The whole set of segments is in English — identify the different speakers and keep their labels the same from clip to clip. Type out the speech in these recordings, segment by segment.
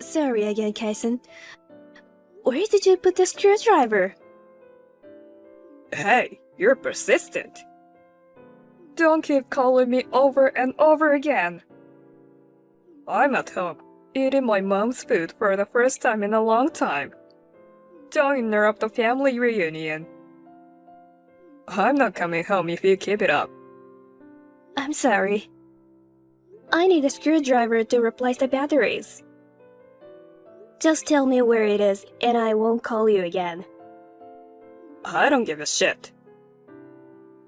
Speaker 1: Sorry again, Kaisen. Where did you put the screwdriver?
Speaker 2: Hey, you're persistent. Don't keep calling me over and over again. I'm at home, eating my mom's food for the first time in a long time. Don't interrupt the family reunion. I'm not coming home if you keep it up.
Speaker 1: I'm sorry. I need a screwdriver to replace the batteries. Just tell me where it is and I won't call you again.
Speaker 2: I don't give a shit.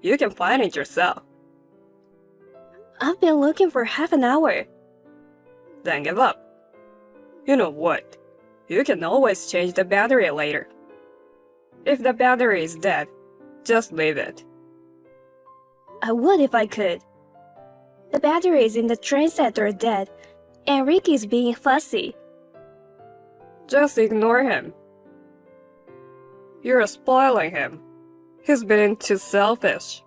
Speaker 2: You can find it yourself.
Speaker 1: I've been looking for half an hour.
Speaker 2: Then give up. You know what? You can always change the battery later. If the battery is dead, just leave it.
Speaker 1: I would if I could. The batteries in the train set are dead, and Ricky's being fussy.
Speaker 2: Just ignore him. You're spoiling him. He's being too selfish.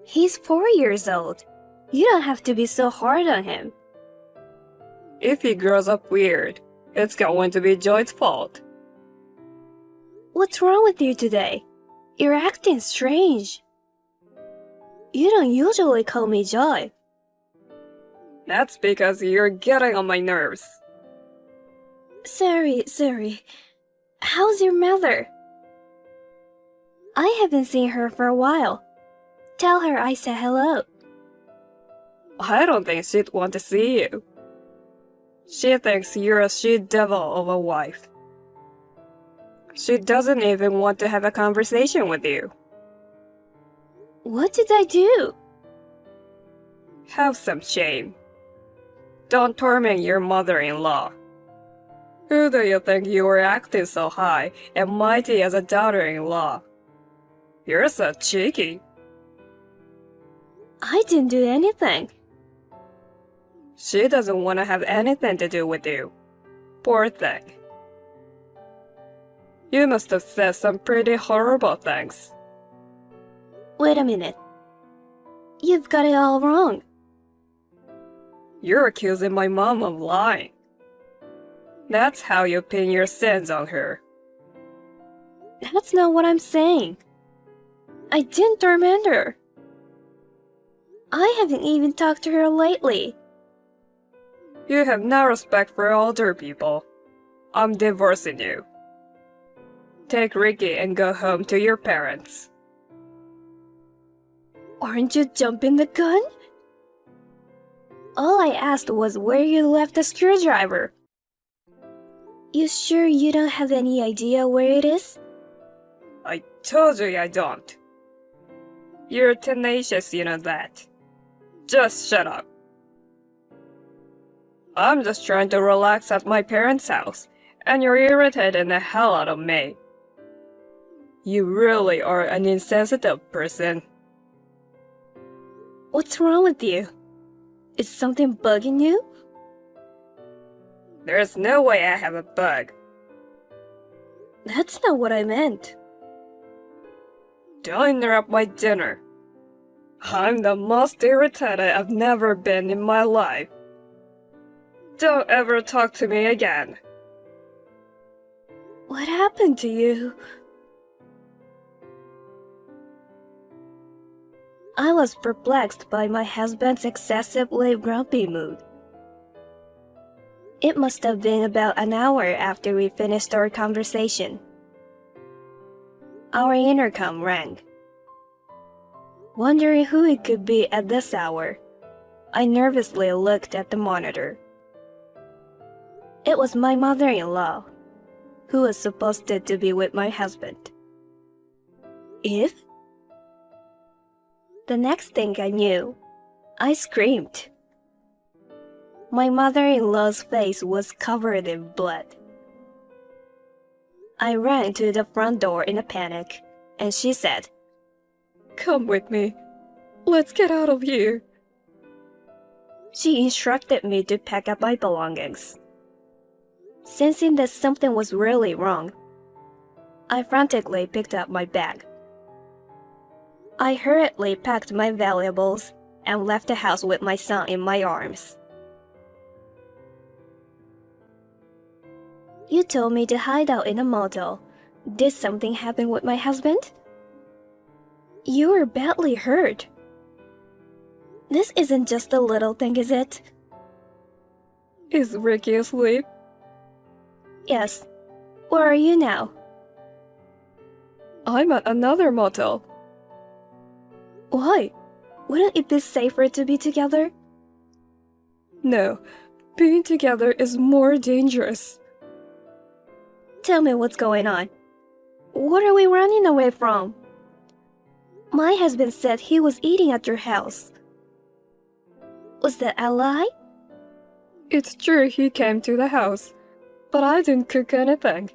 Speaker 1: He's 4 years old. You don't have to be so hard on him.
Speaker 2: If he grows up weird, it's going to be Joy's fault.
Speaker 1: What's wrong with you today? You're acting strange. You don't usually call me Joy.
Speaker 2: That's because you're getting on my nerves.
Speaker 1: Sorry. How's your mother? I haven't seen her for a while. Tell her I said hello.
Speaker 2: I don't think she'd want to see you. She thinks you're a she-devil of a wife. She doesn't even want to have a conversation with you.
Speaker 1: What did I do?
Speaker 2: Have some shame. Don't torment your mother-in-law. Who do you think you are acting so high and mighty as a daughter-in-law? You're so cheeky.
Speaker 1: I didn't do anything.
Speaker 2: She doesn't want to have anything to do with you. Poor thing. You must have said some pretty horrible things.
Speaker 1: Wait a minute. You've got it all wrong.
Speaker 2: You're accusing my mom of lying. That's how you pin your sins on her.
Speaker 1: That's not what I'm saying. I didn't torment her. I haven't even talked to her lately.
Speaker 2: You have no respect for older people. I'm divorcing you. Take Ricky and go home to your parents.
Speaker 1: Aren't you jumping the gun? All I asked was where you left the screwdriver. You sure you don't have any idea where it is?
Speaker 2: I told you I don't. You're tenacious, you know that. Just shut up. I'm just trying to relax at my parents' house, and you're irritating the hell out of me. You really are an insensitive person.
Speaker 1: What's wrong with you? Is something bugging you?
Speaker 2: There's no way I have a bug.
Speaker 1: That's not what I meant.
Speaker 2: Don't interrupt my dinner. I'm the most irritated I've never been in my life. Don't ever talk to me again.
Speaker 1: What happened to you? I was perplexed by my husband's excessively grumpy mood. It must have been about an hour after we finished our conversation. Our intercom rang. Wondering who it could be at this hour, I nervously looked at the monitor. It was my mother-in-law, who was supposed to be with my husband. Eve? The next thing I knew, I screamed. My mother-in-law's face was covered in blood. I ran to the front door in a panic, and she said,
Speaker 2: Come with me. Let's get out of here.
Speaker 1: She instructed me to pack up my belongings. Sensing that something was really wrong, I frantically picked up my bag. I hurriedly packed my valuables and left the house with my son in my arms. You told me to hide out in a motel. Did something happen with my husband? You were badly hurt. This isn't just a little thing, is it?
Speaker 2: Is Ricky asleep?
Speaker 1: Yes. Where are you now?
Speaker 2: I'm at another motel.
Speaker 1: Why? Wouldn't it be safer to be together?
Speaker 2: No, being together is more dangerous.
Speaker 1: Tell me what's going on. What are we running away from? My husband said he was eating at your house. Was that a lie?
Speaker 2: It's true he came to the house, but I didn't cook anything.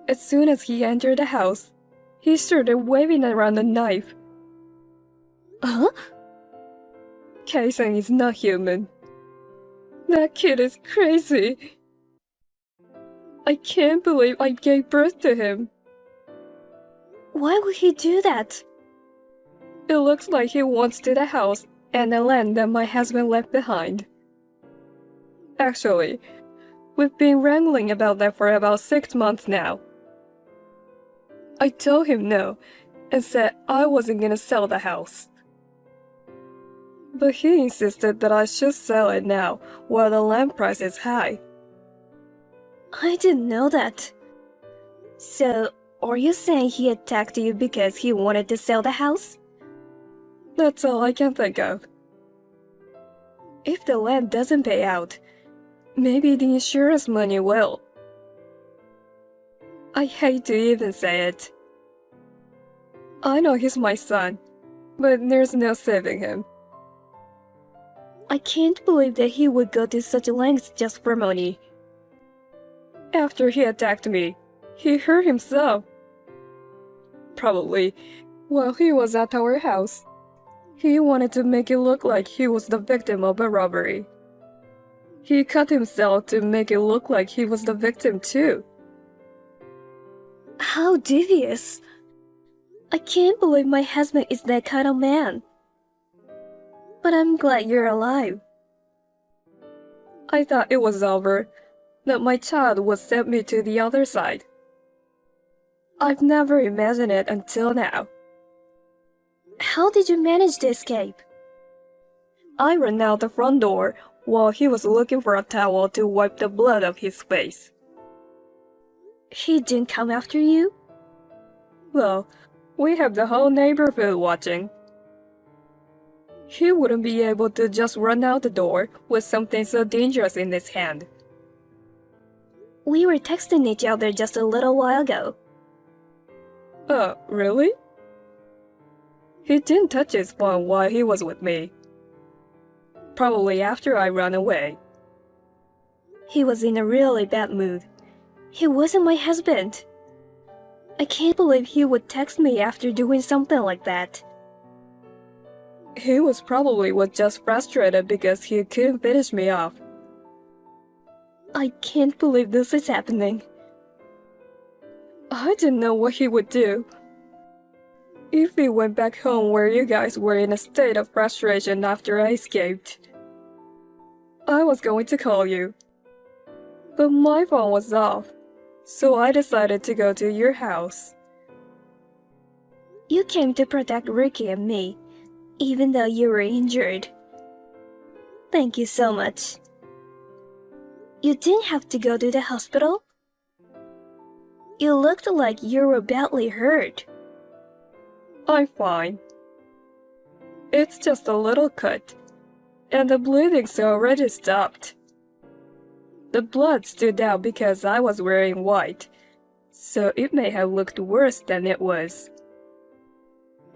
Speaker 2: As soon as he entered the house, he started waving around a knife.
Speaker 1: Huh?
Speaker 2: Kaisen is not human. That kid is crazy. I can't believe I gave birth to him.
Speaker 1: Why would he do that?
Speaker 2: It looks like he wants to the house and the land that my husband left behind. Actually, we've been wrangling about that for about 6 months now. I told him no and said I wasn't gonna sell the house. But he insisted that I should sell it now while the land price is high.
Speaker 1: I didn't know that. So, are you saying he attacked you because he wanted to sell the house?
Speaker 2: That's all I can think of. If the land doesn't pay out, maybe the insurance money will. I hate to even say it. I know he's my son, but there's no saving him.
Speaker 1: I can't believe that he would go to such lengths just for money.
Speaker 2: After he attacked me, he hurt himself. Probably while he was at our house. He wanted to make it look like he was the victim of a robbery. He cut himself to make it look like he was the victim too.
Speaker 1: How devious. I can't believe my husband is that kind of man. But I'm glad you're alive.
Speaker 2: I thought it was over, that my child would send me to the other side. I've never imagined it until now.
Speaker 1: How did you manage to escape?
Speaker 2: I ran out the front door while he was looking for a towel to wipe the blood off his face.
Speaker 1: He didn't come after you?
Speaker 2: Well, we have the whole neighborhood watching. He wouldn't be able to just run out the door with something so dangerous in his hand.
Speaker 1: We were texting each other just a little while ago.
Speaker 2: Really? He didn't touch his phone while he was with me. Probably after I ran away.
Speaker 1: He was in a really bad mood. He wasn't my husband. I can't believe he would text me after doing something like that.
Speaker 2: He was just frustrated because he couldn't finish me off.
Speaker 1: I can't believe this is happening.
Speaker 2: I didn't know what he would do. If he went back home where you guys were in a state of frustration after I escaped, I was going to call you. But my phone was off, so I decided to go to your house.
Speaker 1: You came to protect Ricky and me, even though you were injured. Thank you so much. You didn't have to go to the hospital? You looked like you were badly hurt.
Speaker 2: I'm fine. It's just a little cut, and the bleeding's already stopped. The blood stood out because I was wearing white, so it may have looked worse than it was.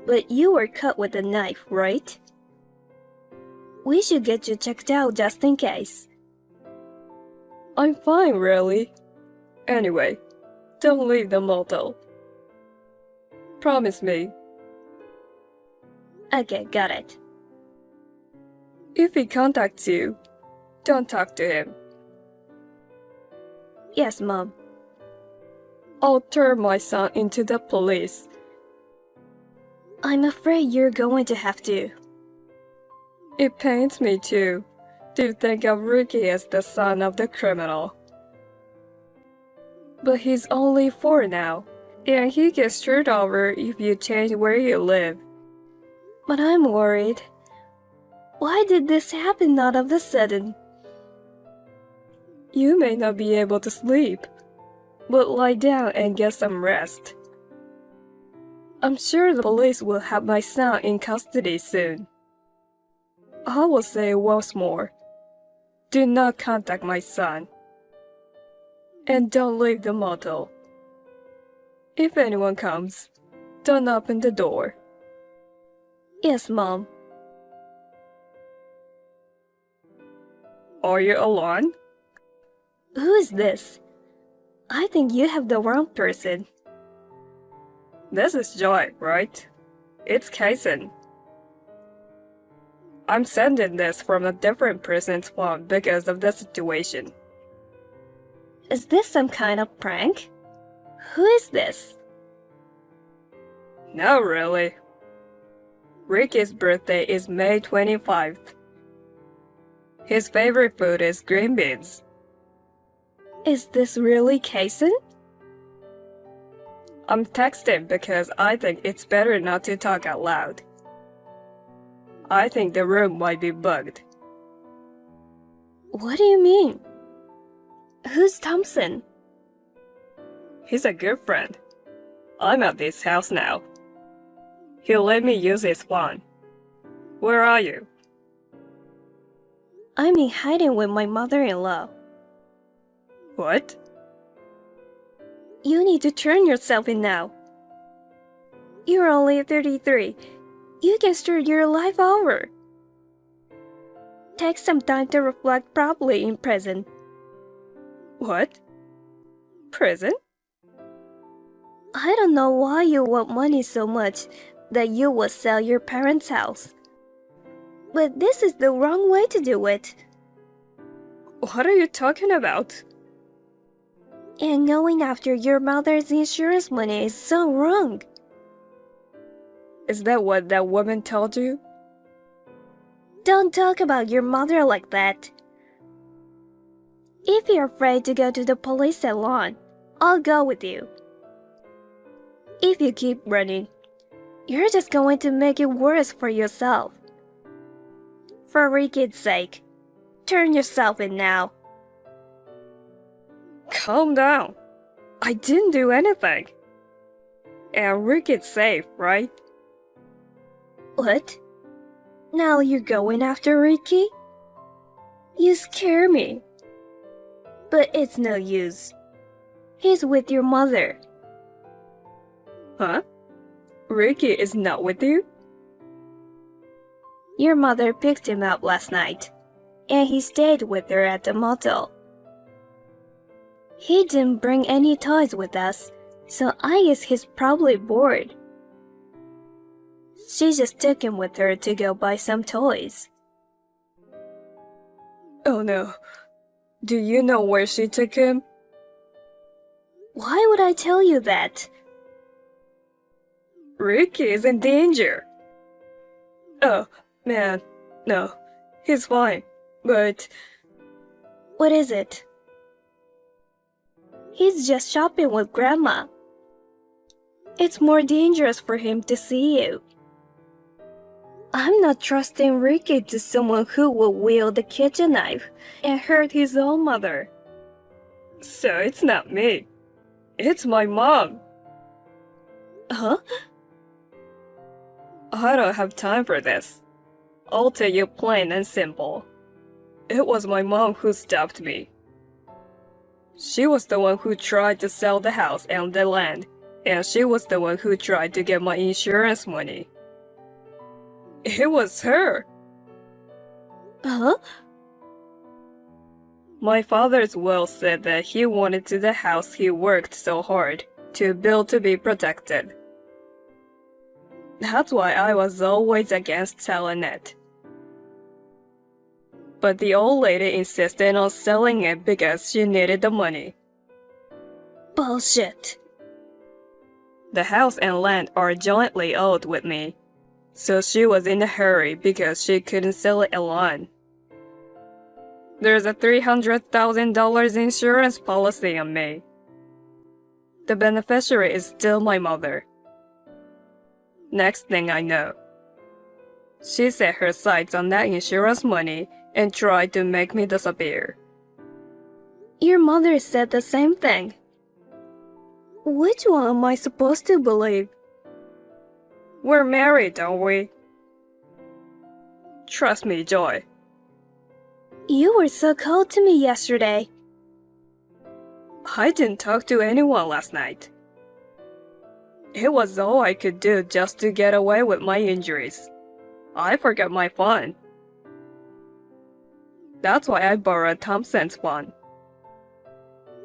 Speaker 1: But you were cut with a knife, right? We should get you checked out just in case.
Speaker 2: I'm fine, really. Anyway, don't leave the motel. Promise me.
Speaker 1: Okay, got it.
Speaker 2: If he contacts you, don't talk to him.
Speaker 1: Yes, Mom.
Speaker 2: I'll turn my son into the police.
Speaker 1: I'm afraid you're going to have to.
Speaker 2: It pains me too, to think of Ricky as the son of the criminal. But he's only 4 now, and he gets screwed over if you change where you live.
Speaker 1: But I'm worried. Why did this happen all of a sudden?
Speaker 2: You may not be able to sleep, but lie down and get some rest. I'm sure the police will have my son in custody soon. I will say once more, do not contact my son. And don't leave the motel. If anyone comes, don't open the door.
Speaker 1: Yes, Mom.
Speaker 2: Are you alone?
Speaker 1: Who is this? I think you have the wrong person.
Speaker 2: This is Joy, right? It's Kaisen. I'm sending this from a different person's phone because of the situation.
Speaker 1: Is this some kind of prank? Who is this?
Speaker 2: No, really. Ricky's birthday is May 25th. His favorite food is green beans.
Speaker 1: Is this really Kaisen?
Speaker 2: I'm texting because I think it's better not to talk out loud. I think the room might be bugged.
Speaker 1: What do you mean? Who's Thompson?
Speaker 2: He's a good friend. I'm at this house now. He'll let me use his phone. Where are you?
Speaker 1: I'm in hiding with my mother-in-law.
Speaker 2: What?
Speaker 1: You need to turn yourself in now. You're only 33. You can start your life over. Take some time to reflect properly in prison.
Speaker 2: What? Prison?
Speaker 1: I don't know why you want money so much that you will sell your parents' house. But this is the wrong way to do it.
Speaker 2: What are you talking about?
Speaker 1: And going after your mother's insurance money is so wrong.
Speaker 2: Is that what that woman told you?
Speaker 1: Don't talk about your mother like that. If you're afraid to go to the police salon, I'll go with you. If you keep running, you're just going to make it worse for yourself. For Ricky's sake, turn yourself in now.
Speaker 2: Calm down. I didn't do anything. And Ricky's safe, right?
Speaker 1: What? Now you're going after Ricky? You scare me. But it's no use. He's with your mother.
Speaker 2: Huh? Ricky is not with you?
Speaker 1: Your mother picked him up last night, and he stayed with her at the motel. He didn't bring any toys with us, so I guess he's probably bored. She just took him with her to go buy some toys.
Speaker 2: Oh no. Do you know where she took him?
Speaker 1: Why would I tell you that?
Speaker 2: Ricky is in danger. Oh, man. No. He's fine. But...
Speaker 1: What is it? He's just shopping with Grandma. It's more dangerous for him to see you. I'm not trusting Ricky to someone who will wield a kitchen knife and hurt his own mother.
Speaker 2: So it's not me. It's my mom.
Speaker 1: Huh?
Speaker 2: I don't have time for this. I'll tell you plain and simple. It was my mom who stopped me. She was the one who tried to sell the house and the land, and she was the one who tried to get my insurance money. It was her.
Speaker 1: Huh?
Speaker 2: My father's will said that he wanted to the house he worked so hard to build to be protected. That's why I was always against selling it. But the old lady insisted on selling it because she needed the money.
Speaker 1: Bullshit.
Speaker 2: The house and land are jointly owned with me, so she was in a hurry because she couldn't sell it alone. There's a $300,000 insurance policy on me. The beneficiary is still my mother. Next thing I know, she set her sights on that insurance money and tried to make me disappear.
Speaker 1: Your mother said the same thing. Which one am I supposed to believe?
Speaker 2: We're married, don't we? Trust me, Joy.
Speaker 1: You were so cold to me yesterday.
Speaker 2: I didn't talk to anyone last night. It was all I could do just to get away with my injuries. I forgot my phone. That's why I borrowed Thompson's phone.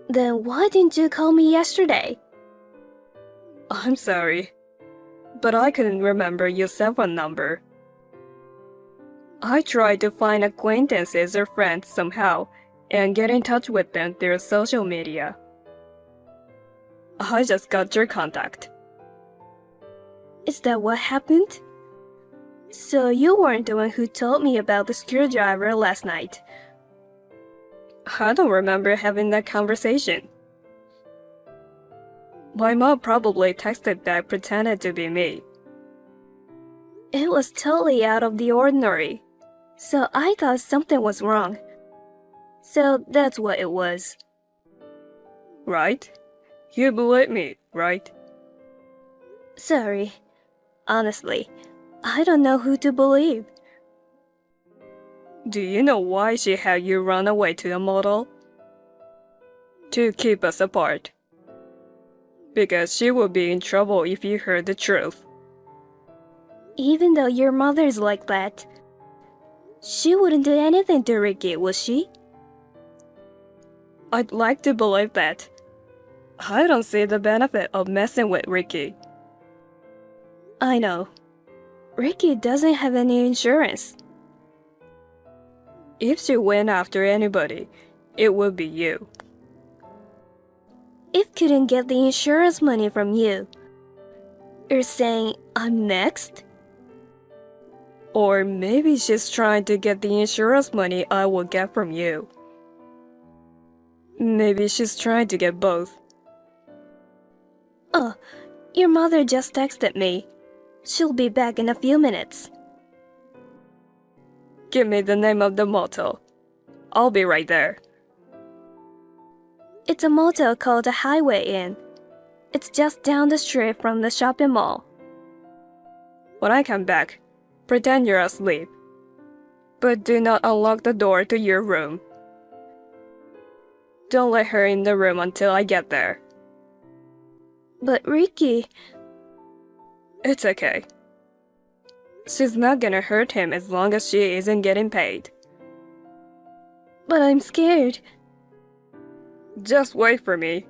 Speaker 1: Then why didn't you call me yesterday?
Speaker 2: I'm sorry, but I couldn't remember your cell phone number. I tried to find acquaintances or friends somehow and get in touch with them through social media. I just got your contact.
Speaker 1: Is that what happened? So you weren't the one who told me about the screwdriver last night.
Speaker 2: I don't remember having that conversation. My mom probably texted back pretending to be me.
Speaker 1: It was totally out of the ordinary, so I thought something was wrong. So that's what it was.
Speaker 2: Right? You believe me, right?
Speaker 1: Sorry. Honestly, I don't know who to believe.
Speaker 2: Do you know why she had you run away to the model? To keep us apart. Because she would be in trouble if you heard the truth.
Speaker 1: Even though your mother's like that, she wouldn't do anything to Ricky, would she?
Speaker 2: I'd like to believe that. I don't see the benefit of messing with Ricky.
Speaker 1: I know. Ricky doesn't have any insurance.
Speaker 2: If she went after anybody, it would be you.
Speaker 1: If couldn't get the insurance money from you, you're saying I'm next?
Speaker 2: Or maybe she's trying to get the insurance money I will get from you. Maybe she's trying to get both.
Speaker 1: Oh, your mother just texted me. She'll be back in a few minutes.
Speaker 2: Give me the name of the motel. I'll be right there.
Speaker 1: It's a motel called the Highway Inn. It's just down the street from the shopping mall.
Speaker 2: When I come back, pretend you're asleep. But do not unlock the door to your room. Don't let her in the room until I get there.
Speaker 1: But Ricky...
Speaker 2: It's okay. She's not gonna hurt him as long as she isn't getting paid.
Speaker 1: But I'm scared.
Speaker 2: Just wait for me.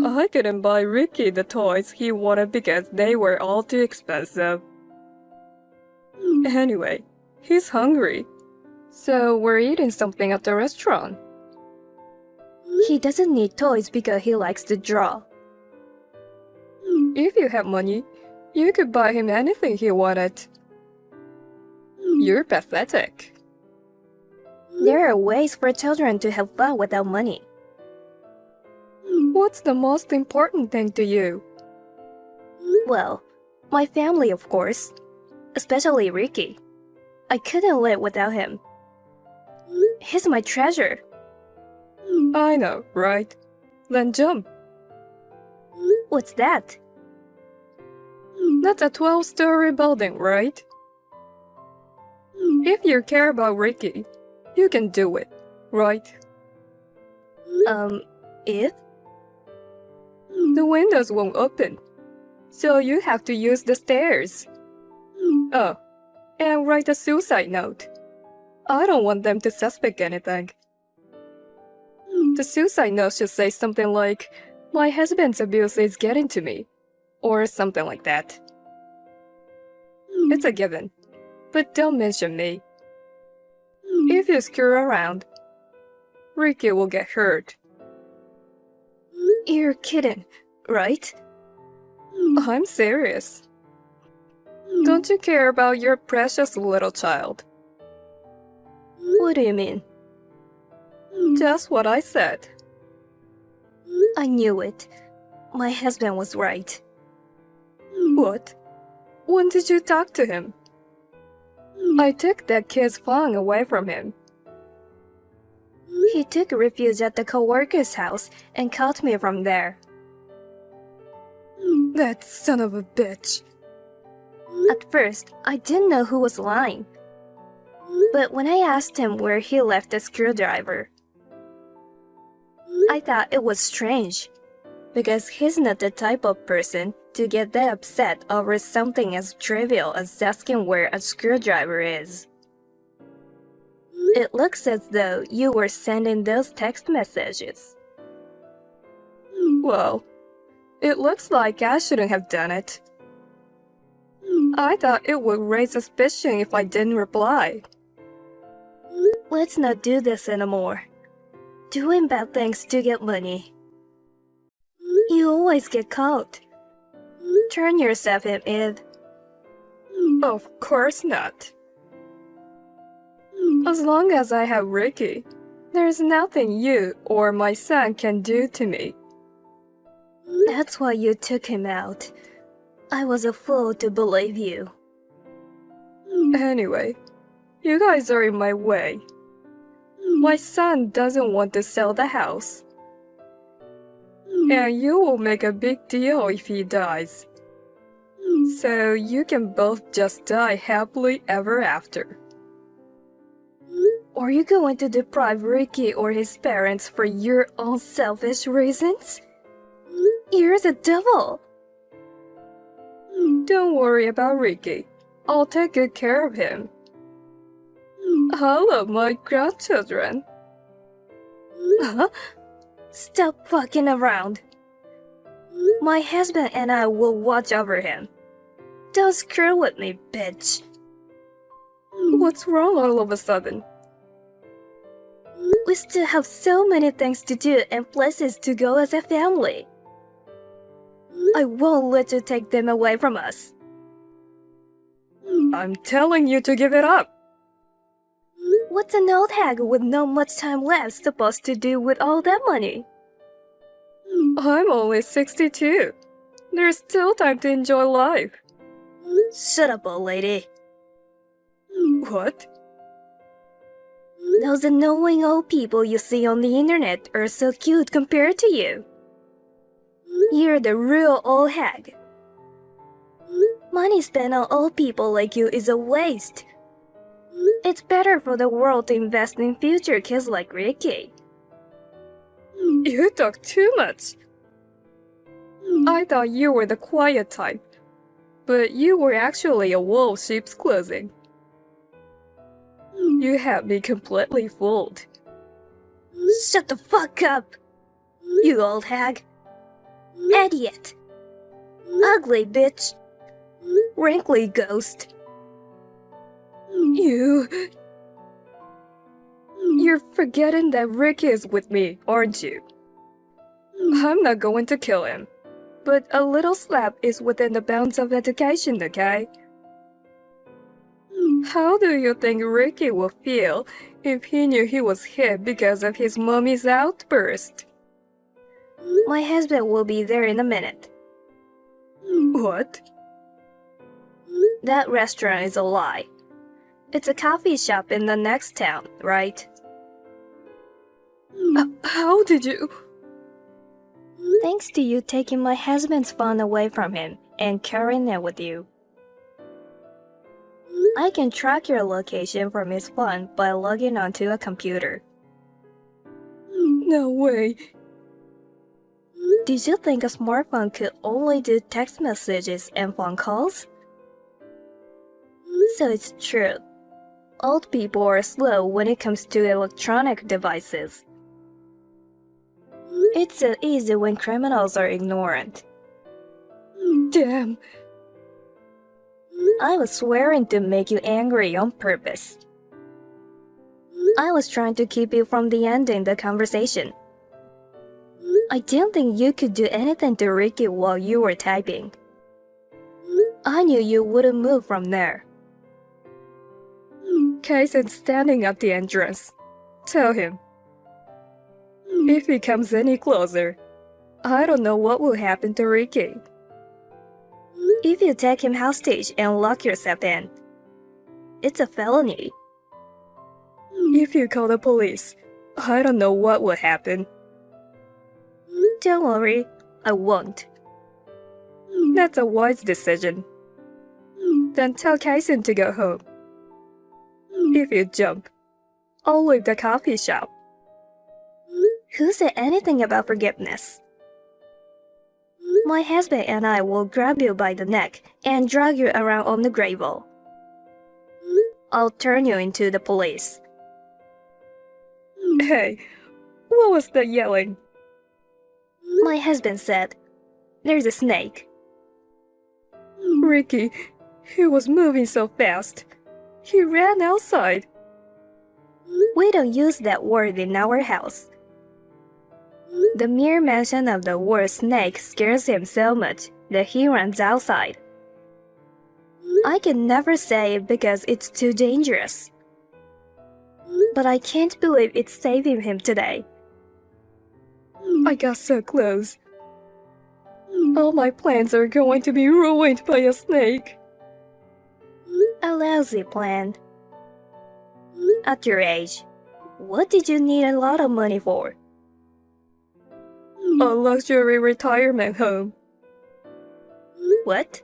Speaker 2: I couldn't buy Ricky the toys he wanted because they were all too expensive. Anyway, he's hungry. So we're eating something at the restaurant.
Speaker 1: He doesn't need toys because he likes to draw.
Speaker 2: If you have money, you could buy him anything he wanted. You're pathetic.
Speaker 1: There are ways for children to have fun without money.
Speaker 2: What's the most important thing to you?
Speaker 1: Well, my family, of course. Especially Ricky. I couldn't live without him. He's my treasure.
Speaker 2: I know, right? Then jump.
Speaker 1: What's that?
Speaker 2: That's a 12-story building, right? If you care about Ricky, you can do it, right?
Speaker 1: If?
Speaker 2: The windows won't open, so you have to use the stairs. Oh, and write a suicide note. I don't want them to suspect anything. The suicide note should say something like, "My husband's abuse is getting to me," or something like that. It's a given, but don't mention me. If you screw around, Ricky will get hurt.
Speaker 1: You're kidding, right?
Speaker 2: I'm serious. Don't you care about your precious little child?
Speaker 1: What do you mean?
Speaker 2: Just what I said.
Speaker 1: I knew it. My husband was right.
Speaker 2: What? When did you talk to him? I took that kid's phone away from him.
Speaker 1: He took refuge at the coworker's house and caught me from there.
Speaker 2: That son of a bitch.
Speaker 1: At first, I didn't know who was lying. But when I asked him where he left the screwdriver, I thought it was strange, because he's not the type of person to get that upset over something as trivial as asking where a screwdriver is. It looks as though you were sending those text messages.
Speaker 2: Well, it looks like I shouldn't have done it. I thought it would raise suspicion if I didn't reply.
Speaker 1: Let's not do this anymore. Doing bad things to get money. You always get caught. Turn yourself in, Eve.
Speaker 2: Of course not. As long as I have Ricky, there's nothing you or my son can do to me.
Speaker 1: That's why you took him out. I was a fool to believe you.
Speaker 2: Anyway, you guys are in my way. My son doesn't want to sell the house. And you will make a big deal if he dies. So you can both just die happily ever after.
Speaker 1: Are you going to deprive Ricky or his parents for your own selfish reasons? You're the devil.
Speaker 2: Don't worry about Ricky. I'll take good care of him. I love my grandchildren.
Speaker 1: Huh? Stop fucking around. My husband and I will watch over him. Don't screw with me, bitch.
Speaker 2: What's wrong all of a sudden?
Speaker 1: We still have so many things to do and places to go as a family. I won't let you take them away from us.
Speaker 2: I'm telling you to give it up.
Speaker 1: What's an old hag with not much time left supposed to do with all that money?
Speaker 2: I'm only 62. There's still time to enjoy life.
Speaker 1: Shut up, old lady.
Speaker 2: What?
Speaker 1: Those annoying old people you see on the internet are so cute compared to you. You're the real old hag. Money spent on old people like you is a waste. It's better for the world to invest in future kids like Ricky.
Speaker 2: You talk too much. I thought you were the quiet type, but you were actually a wolf sheep's clothing. You had me completely fooled.
Speaker 1: Shut the fuck up, you old hag. Idiot. Ugly bitch. Wrinkly ghost.
Speaker 2: You're forgetting that Rick is with me, aren't you? I'm not going to kill him, but a little slap is within the bounds of education, okay? How do you think Ricky would feel if he knew he was hit because of his mommy's outburst?
Speaker 1: My husband will be there in a minute.
Speaker 2: What?
Speaker 1: That restaurant is a lie. It's a coffee shop in the next town, right?
Speaker 2: How did you?
Speaker 1: Thanks to you taking my husband's phone away from him and carrying it with you. I can track your location from his phone by logging onto a computer.
Speaker 2: No way.
Speaker 1: Did you think a smartphone could only do text messages and phone calls? So it's true. Old people are slow when it comes to electronic devices. It's so easy when criminals are ignorant.
Speaker 2: Damn.
Speaker 1: I was swearing to make you angry on purpose. I was trying to keep you from the ending the conversation. I didn't think you could do anything to Ricky while you were typing. I knew you wouldn't move from there.
Speaker 2: Kaisen's standing at the entrance. Tell him. If he comes any closer, I don't know what will happen to Ricky.
Speaker 1: If you take him hostage and lock yourself in, it's a felony.
Speaker 2: If you call the police, I don't know what will happen.
Speaker 1: Don't worry, I won't.
Speaker 2: That's a wise decision. Then tell Kaisen to go home. If you jump, I'll leave the coffee shop.
Speaker 1: Who said anything about forgiveness? My husband and I will grab you by the neck and drag you around on the gravel. I'll turn you into the police.
Speaker 2: Hey, what was that yelling?
Speaker 1: My husband said, "There's a snake."
Speaker 2: Ricky, he was moving so fast. He ran outside.
Speaker 1: We don't use that word in our house. The mere mention of the word snake scares him so much that he runs outside. I can never say it because it's too dangerous. But I can't believe it's saving him today.
Speaker 2: I got so close. All my plans are going to be ruined by a snake.
Speaker 1: A lousy plan. At your age, what did you need a lot of money for?
Speaker 2: A luxury retirement home.
Speaker 1: What?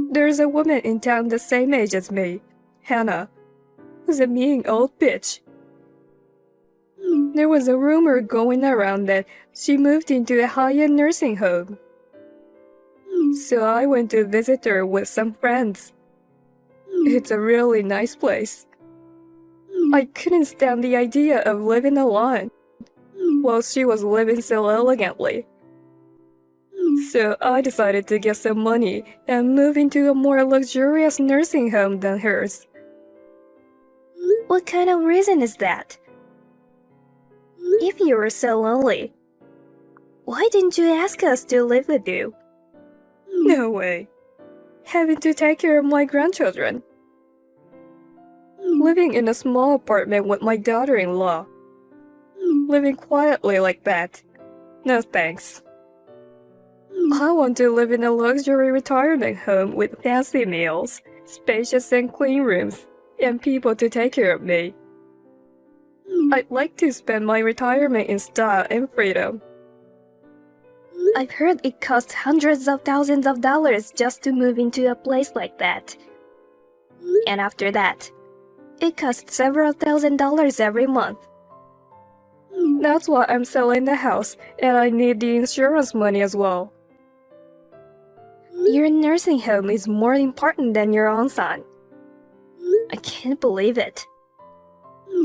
Speaker 2: There's a woman in town the same age as me, Hannah, who's a mean old bitch. There was a rumor going around that she moved into a high-end nursing home. So I went to visit her with some friends. It's a really nice place. I couldn't stand the idea of living alone while she was living so elegantly. So I decided to get some money and move into a more luxurious nursing home than hers.
Speaker 1: What kind of reason is that? If you were so lonely, why didn't you ask us to live with you?
Speaker 2: No way. Having to take care of my grandchildren. Living in a small apartment with my daughter-in-law. Living quietly like that. No thanks. I want to live in a luxury retirement home with fancy meals, spacious and clean rooms, and people to take care of me. I'd like to spend my retirement in style and freedom.
Speaker 1: I've heard it costs hundreds of thousands of dollars just to move into a place like that. And after that, it costs several $1,000s every month.
Speaker 2: That's why I'm selling the house, and I need the insurance money as well.
Speaker 1: Your nursing home is more important than your own son. I can't believe it.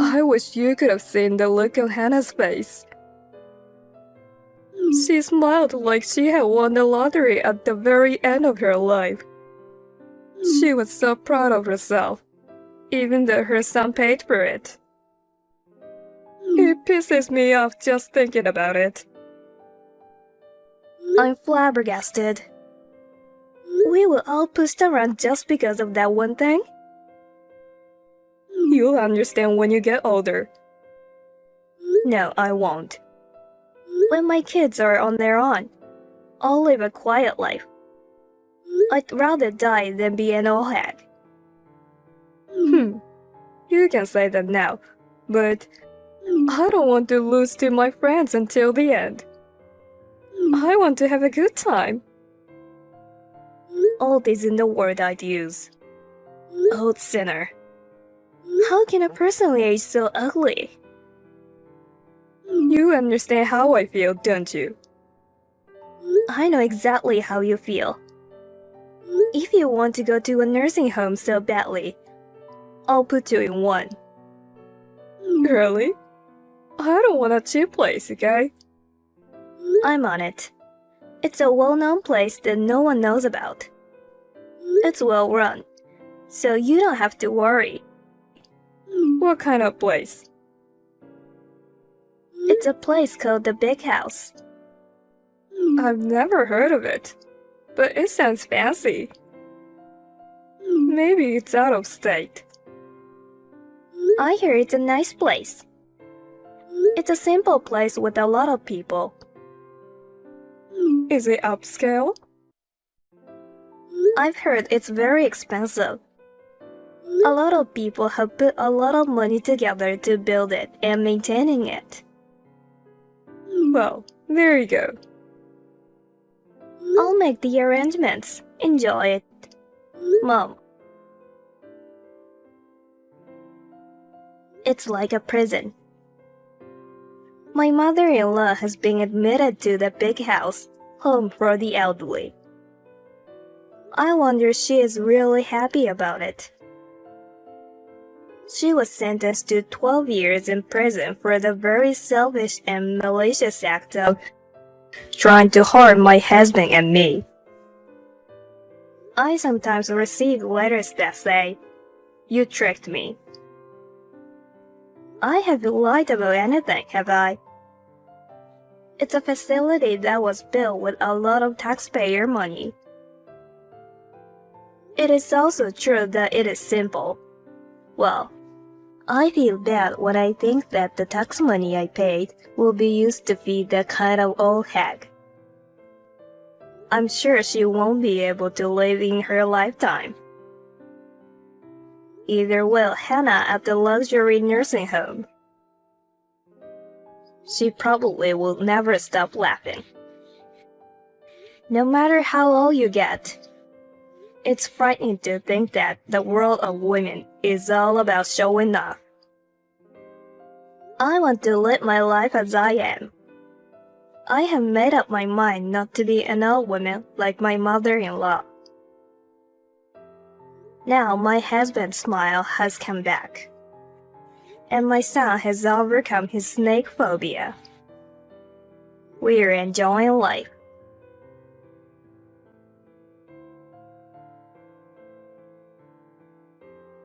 Speaker 2: I wish you could have seen the look on Hannah's face. She smiled like she had won the lottery at the very end of her life. She was so proud of herself, even though her son paid for it. It pisses me off just thinking about it.
Speaker 1: I'm flabbergasted. We were all pushed around just because of that one thing?
Speaker 2: You'll understand when you get older.
Speaker 1: No, I won't. When my kids are on their own, I'll live a quiet life. I'd rather die than be an old hag.
Speaker 2: You can say that now, but I don't want to lose to my friends until the end. I want to have a good time.
Speaker 1: Old isn't the word I'd use. Old sinner. How can a person age so ugly?
Speaker 2: You understand how I feel, don't you?
Speaker 1: I know exactly how you feel. If you want to go to a nursing home so badly, I'll put you in one.
Speaker 2: Really? I don't want a cheap place, okay?
Speaker 1: I'm on it. It's a well-known place that no one knows about. It's well run, so you don't have to worry.
Speaker 2: What kind of place?
Speaker 1: It's a place called the Big House.
Speaker 2: I've never heard of it, but it sounds fancy. Maybe it's out of state.
Speaker 1: I hear it's a nice place. It's a simple place with a lot of people.
Speaker 2: Is it upscale?
Speaker 1: I've heard it's very expensive. A lot of people have put a lot of money together to build it and maintaining it.
Speaker 2: Well, there you go.
Speaker 1: I'll make the arrangements. Enjoy it. Mom. It's like a prison. My mother-in-law has been admitted to the big house, home for the elderly. I wonder she is really happy about it. She was sentenced to 12 years in prison for the very selfish and malicious act of trying to harm my husband and me. I sometimes receive letters that say, "You tricked me." I haven't lied about anything, have I? It's a facility that was built with a lot of taxpayer money. It is also true that it is simple. Well, I feel bad when I think that the tax money I paid will be used to feed that kind of old hag. I'm sure she won't be able to live in her lifetime. Either will Hannah at the luxury nursing home. She probably will never stop laughing. No matter how old you get, it's frightening to think that the world of women is all about showing off. I want to live my life as I am. I have made up my mind not to be an old woman like my mother-in-law. Now my husband's smile has come back, and my son has overcome his snake phobia. We're enjoying life.